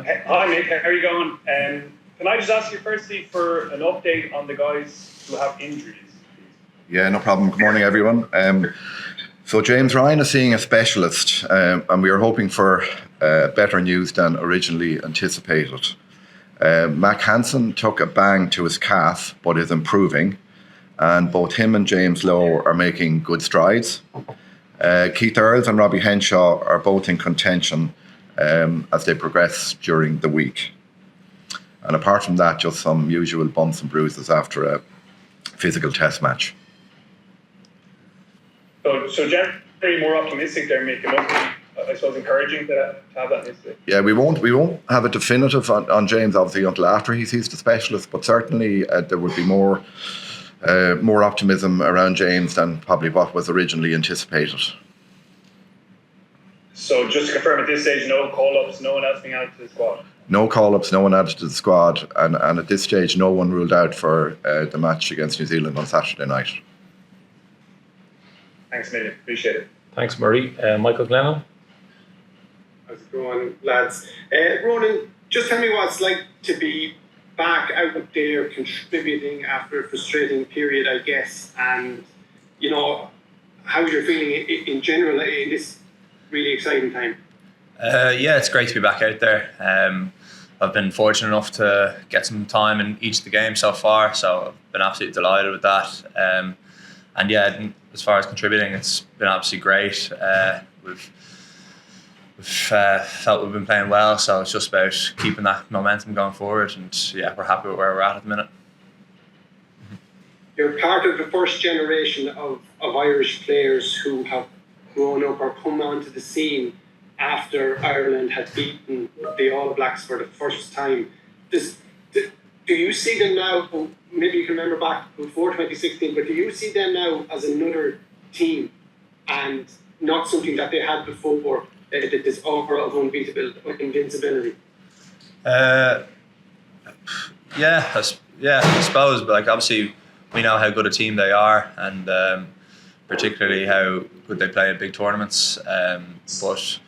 Hi Mick, how are you going? Can I just ask you firstly for an update on the guys who have injuries? Yeah, no problem. Good morning, everyone. So James Ryan is seeing a specialist, and we are hoping for better news than originally anticipated. Mac Hansen took a bang to his calf, but is improving, and both him and James Lowe are making good strides. Keith Earls and Robbie Henshaw are both in contention as they progress during the week. And apart from that, just some usual bumps and bruises after a physical test match. So generally more optimistic there, Mick. It must be, I suppose, encouraging to have that history. Yeah, we won't have a definitive on James obviously until after he sees the specialist, but certainly there would be more optimism around James than probably what was originally anticipated. So just to confirm, at this stage, no call-ups, no one else being added to the squad? No call-ups, no one added to the squad, and at this stage, no one ruled out for the match against New Zealand on Saturday night. Thanks, Mick. Appreciate it. Thanks, Murray. Michael Glennon. How's it going, lads? Rónan, just tell me what it's like to be back out there contributing after a frustrating period, I guess, and, you know, how you're feeling in general in this really exciting time. Yeah, it's great to be back out there. I've been fortunate enough to get some time in each of the games so far, so I've been absolutely delighted with that. And yeah, as far as contributing, it's been absolutely great. We've felt we've been playing well, so it's just about keeping that momentum going forward. And yeah, we're happy with where we're at the minute. You're part of the first generation of Irish players who have grown up or come onto the scene after Ireland had beaten the All Blacks for the first time. Do you see them now, maybe you can remember back before 2016, but do you see them now as another team and not something that they had before, this aura of invincibility? Yeah, I suppose, but like obviously we know how good a team they are, and particularly how good they play in big tournaments. But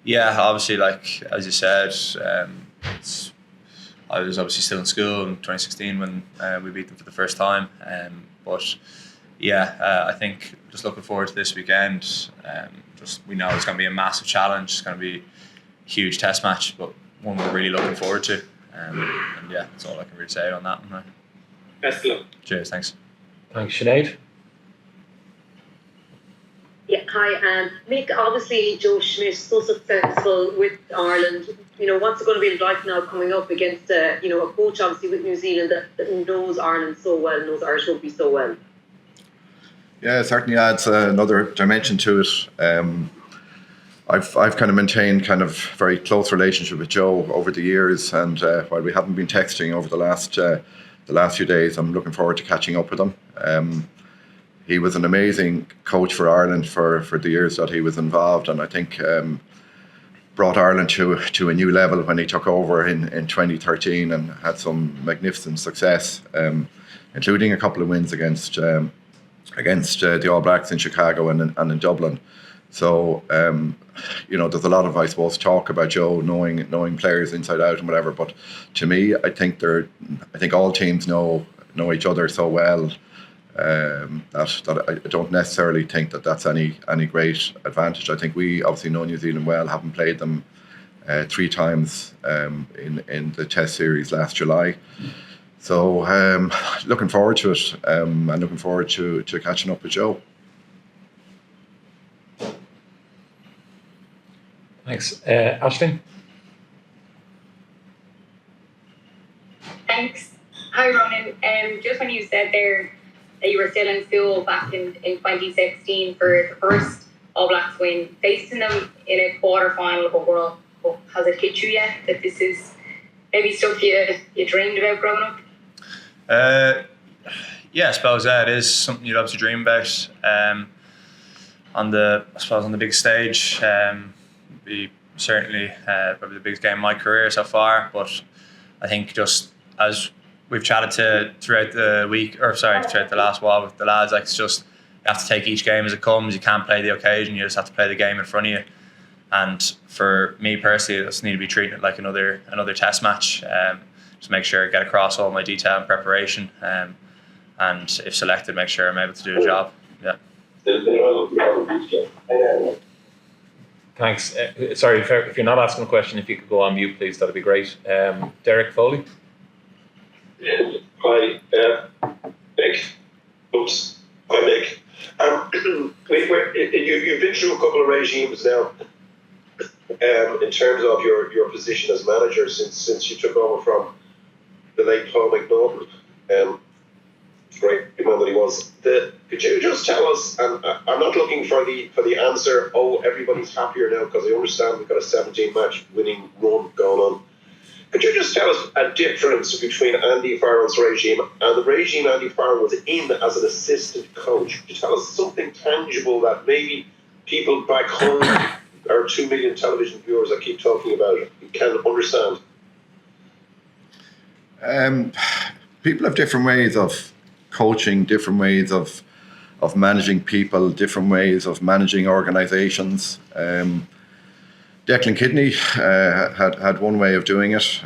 yeah, obviously, like as you said, I was obviously still in school in 2016 when we beat them for the first time. But yeah, I think just looking forward to this weekend. We know it's going to be a massive challenge. It's going to be a huge test match, but one we're really looking forward to. And yeah, that's all I can really say on that one. Best of luck. Cheers, thanks. Thanks, Sinead. Yeah, hi. Mick, obviously Joe Schmidt so successful with Ireland. You know, what's it going to be like now coming up against a coach obviously with New Zealand that knows Ireland so well, knows Irish rugby so well? Yeah, it certainly adds another dimension to it. I've kind of maintained kind of very close relationship with Joe over the years, and while we haven't been texting over the last few days, I'm looking forward to catching up with him. He was an amazing coach for Ireland for the years that he was involved, and I think brought Ireland to a new level when he took over in 2013 and had some magnificent success, including a couple of wins against the All Blacks in Chicago and in Dublin. So there's a lot of, I suppose, talk about Joe knowing players inside out and whatever. But to me, I think all teams know each other so well. That I don't necessarily think that's any great advantage. I think we obviously know New Zealand well, having played them 3 times in the Test series last July. So looking forward to it, and looking forward to catching up with Joe. Thanks, Aisling. Thanks. Hi, Rónan. Just when you said there that you were still in school back in 2016 for the first All Blacks win, facing them in a quarter-final of a World Cup, has it hit you yet that this is maybe stuff you dreamed about growing up? Yeah, I suppose it is something you'd obviously dream about. On the big stage, be certainly probably the biggest game of my career so far. But I think just as we've chatted throughout the last while with the lads, like it's just you have to take each game as it comes. You can't play the occasion. You just have to play the game in front of you. And for me personally, I just need to be treating it like another test match. Just make sure I get across all my detail and preparation. And if selected, make sure I'm able to do the job. Yeah. Thanks. Sorry, if you're not asking a question, if you could go on mute, please, that'd be great. Derek Foley. Hi, Mick. Oops. Hi, Mick. You've been through a couple of regimes now. In terms of your position as manager since you took over from the late Paul McNaughton, great man that he was. Could you just tell us? And I'm not looking for the answer. Oh, everybody's happier now because I understand we've got a 17-match winning run going on. Could you just tell us a difference between Andy Farrell's regime and the regime Andy Farrell was in as an assistant coach? Could you tell us something tangible that maybe people back home, our 2 million television viewers I keep talking about, can understand? People have different ways of coaching, different ways of managing people, different ways of managing organisations. Declan Kidney had one way of doing it.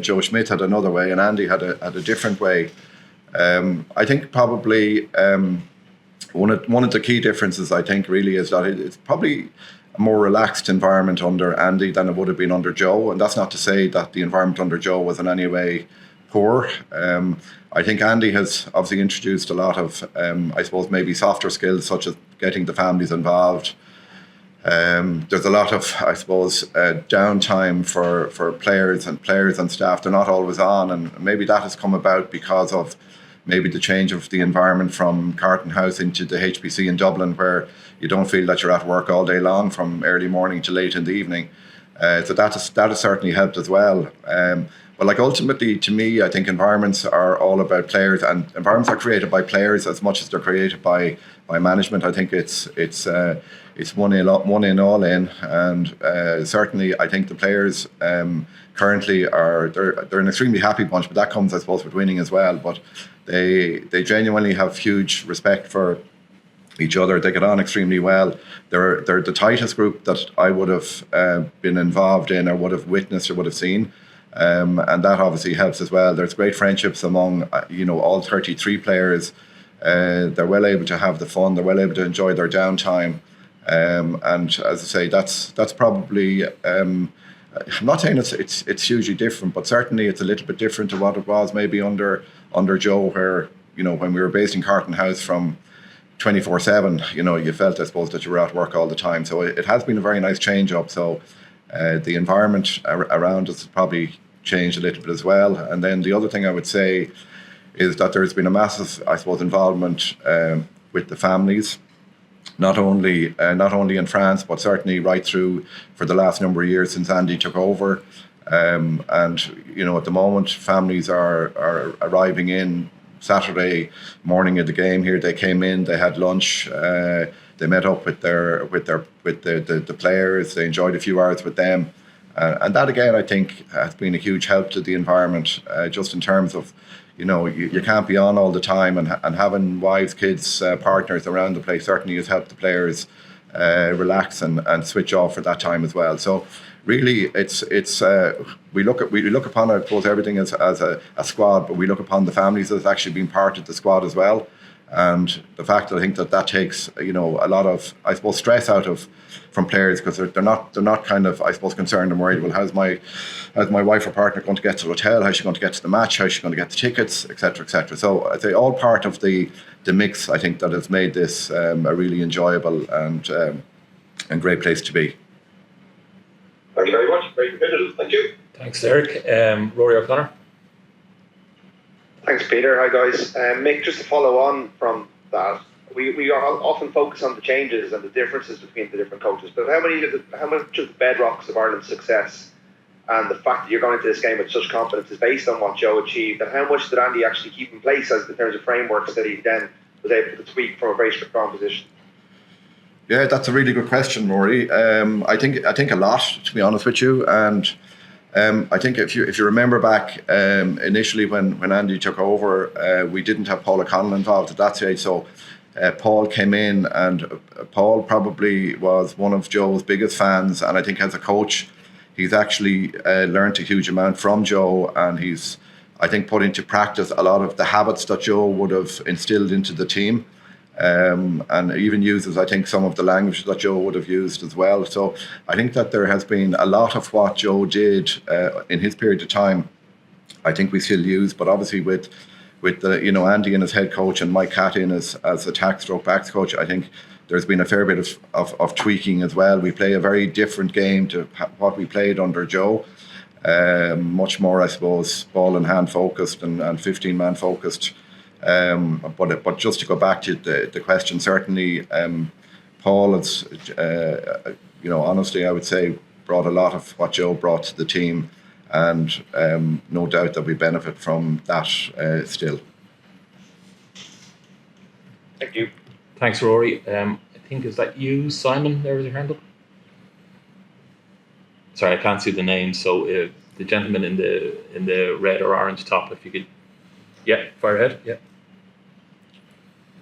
Joe Schmidt had another way, and Andy had a different way. I think probably one of the key differences, I think, really is that it's probably a more relaxed environment under Andy than it would have been under Joe. And that's not to say that the environment under Joe was in any way poor. I think Andy has obviously introduced a lot of, I suppose, maybe softer skills, such as getting the families involved. There's a lot of, I suppose, downtime for players and staff. They're not always on, and maybe that has come about because of maybe the change of the environment from Carton House into the HBC in Dublin, where you don't feel that you're at work all day long from early morning to late in the evening. So that has certainly helped as well. But like ultimately, to me, I think environments are all about players, and environments are created by players as much as they're created by management. I think it's one in all in, and certainly I think the players currently they're an extremely happy bunch. But that comes, I suppose, with winning as well. But they genuinely have huge respect for each other. They get on extremely well. They're the tightest group that I would have been involved in, or would have witnessed, or would have seen. And that obviously helps as well. There's great friendships among all 33 players. They're well able to have the fun. They're well able to enjoy their downtime. And as I say, that's probably. I'm not saying it's hugely different, but certainly it's a little bit different to what it was maybe under Joe, where when we were based in Carton House from 24/7, you felt, I suppose, that you were at work all the time. So it has been a very nice change up. So the environment around us has probably changed a little bit as well. And then the other thing I would say is that there's been a massive, I suppose, involvement with the families, not only in France, but certainly right through for the last number of years since Andy took over. And at the moment, families are arriving in Saturday morning of the game here. They came in, they had lunch, they met up with the players. They enjoyed a few hours with them, and that again I think has been a huge help to the environment. Just in terms of, you can't be on all the time, and having wives, kids, partners around the place certainly has helped the players relax and switch off for that time as well. So really, it's we look upon, I suppose, everything as a squad, but we look upon the families as actually being part of the squad as well. And the fact that I think that takes a lot of, I suppose, stress out of from players, because they're not kind of, I suppose, concerned and worried. Well, how's my wife or partner going to get to the hotel? How's she going to get to the match? How's she going to get the tickets, etc., etc. So I'd say all part of the mix. I think that has made this a really enjoyable and great place to be. Thank you very much. Very competitive. Thank you. Thanks, Derek. Rory O'Connor. Thanks, Peter. Hi, guys. Mick, just to follow on from that, we often focus on the changes and the differences between the different coaches, but how much of the bedrocks of Ireland's success and the fact that you're going into this game with such confidence is based on what Joe achieved, and how much did Andy actually keep in place in terms of frameworks that he then was able to tweak from a very strong position? Yeah, that's a really good question, Rory. I think a lot, to be honest with you, and I think if you remember back initially when Andy took over, we didn't have Paul O'Connell involved at that stage, so Paul came in, and Paul probably was one of Joe's biggest fans, and I think as a coach, he's actually learned a huge amount from Joe, and he's, I think, put into practice a lot of the habits that Joe would have instilled into the team, and even uses, I think, some of the language that Joe would have used as well. So I think that there has been a lot of what Joe did in his period of time, I think we still use, but obviously with the, Andy and his head coach and Mike Catt in as attack / backs coach, I think there's been a fair bit of tweaking as well. We play a very different game to what we played under Joe. Much more, I suppose, ball and hand focused and 15-man focused. But just to go back to the question, certainly Paul has, honestly, I would say, brought a lot of what Joe brought to the team. And no doubt that we benefit from that still. Thank you. Thanks, Rory. I think, is that you, Simon? There was your hand up. Sorry, I can't see the name. So the gentleman in the red or orange top, if you could, fire ahead. Yeah.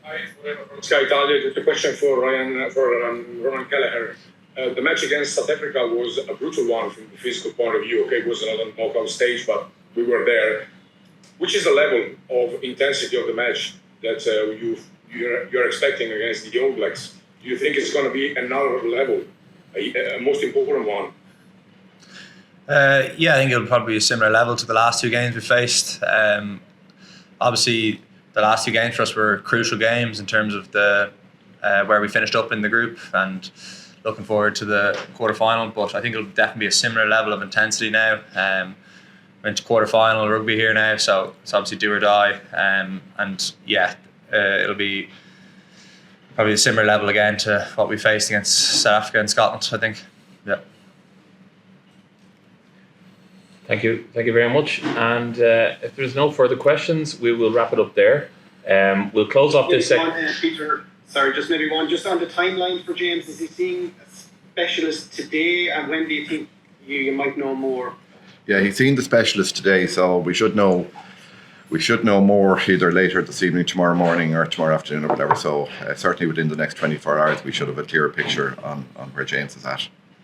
Hi, from Sky Italia. Just a question for Rónan Kelleher. The match against South Africa was a brutal one from the physical point of view. Okay, it was another knockout stage, but we were there. Which is the level of intensity of the match that you're expecting against the All Blacks? Do you think it's going to be another level, a most important one? I think it'll probably be a similar level to the last two games we faced. Obviously, the last two games for us were crucial games in terms of the where we finished up in the group, and looking forward to the quarter-final, but I think it'll definitely be a similar level of intensity now. Went to quarter-final rugby here now, so it's obviously do or die. It'll be probably a similar level again to what we faced against South Africa and Scotland, I think. Yeah. Thank you very much. And if there's no further questions, we will wrap it up there. We'll close off this section. Peter, sorry, just maybe one. Just on the timeline for James, is he seeing a specialist today, and when do you think you might know more? Yeah, he's seen the specialist today, so we should know more either later this evening, tomorrow morning, or tomorrow afternoon, or whatever. So certainly within the next 24 hours, we should have a clearer picture on where James is at.